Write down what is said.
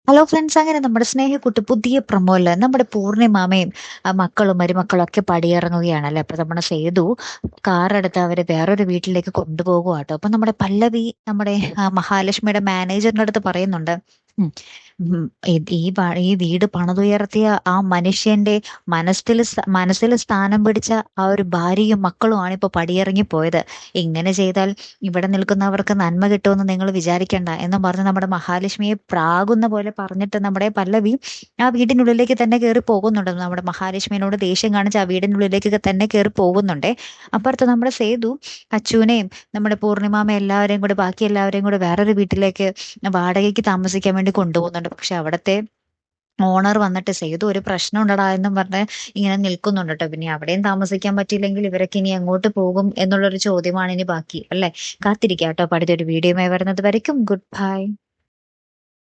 Hello friends, അങ്ങനെ നമ്മുടെ സ്നേഹക്കുട്ടി പുതിയ പ്രൊമോയില് നമ്മുടെ പൂർണിമാമയും മക്കളും മരുമക്കളും ഒക്കെ പടിയിറങ്ങുകയാണല്ലേ. അപ്പൊ നമ്മുടെ സേതു കാറെടുത്ത് അവരെ വേറൊരു വീട്ടിലേക്ക് കൊണ്ടുപോകുവാട്ടോ. അപ്പൊ നമ്മുടെ പല്ലവി നമ്മുടെ മഹാലക്ഷ്മിയുടെ മാനേജറിന്റെ അടുത്ത് പറയുന്നുണ്ട്. ഉം, ഉം, ഈ വീട് പണിതുയർത്തിയ ആ മനുഷ്യന്റെ മനസ്സിൽ സ്ഥാനം പിടിച്ച ആ ഒരു ഭാര്യയും മക്കളുമാണ് ഇപ്പൊ പടിയിറങ്ങി പോയത്. ഇങ്ങനെ ചെയ്താൽ ഇവിടെ നിൽക്കുന്നവർക്ക് നന്മ കിട്ടുമെന്ന് നിങ്ങൾ വിചാരിക്കണ്ട എന്നും പറഞ്ഞ് നമ്മുടെ മഹാലക്ഷ്മിയെ പ്രാകുന്ന പോലെ പറഞ്ഞിട്ട് നമ്മുടെ പല്ലവി ആ വീടിനുള്ളിലേക്ക് തന്നെ കയറി പോകുന്നുണ്ട്. നമ്മുടെ മഹാലക്ഷ്മിയോട് ദേഷ്യം കാണിച്ച് ആ വീടിനുള്ളിലേക്ക് തന്നെ കയറി പോകുന്നുണ്ടേ. അപ്പുറത്ത് നമ്മുടെ സേതു അച്ചുവിനെയും നമ്മുടെ പൂർണിമാമ എല്ലാവരെയും കൂടി ബാക്കി എല്ലാവരെയും കൂടി വേറൊരു വീട്ടിലേക്ക് വാടകയ്ക്ക് താമസിക്കാൻ വേണ്ടി കൊണ്ടുപോകുന്നുണ്ട്. പക്ഷെ അവിടത്തെ ഓണർ വന്നിട്ട് സേതു ഒരു പ്രശ്നം ഉണ്ടടാ എന്നും പറഞ്ഞ് ഇങ്ങനെ നിൽക്കുന്നുണ്ട് കേട്ടോ. പിന്നെ അവിടെയും താമസിക്കാൻ പറ്റിയില്ലെങ്കിൽ ഇവരൊക്കെ ഇനി എങ്ങോട്ട് പോകും എന്നുള്ളൊരു ചോദ്യമാണ് ഇനി ബാക്കി അല്ലെ. കാത്തിരിക്കാം കേട്ടോ. അടുത്തൊരു വീഡിയോയുമായി വരുന്നത് വരയ്ക്കും ഗുഡ് ബൈ.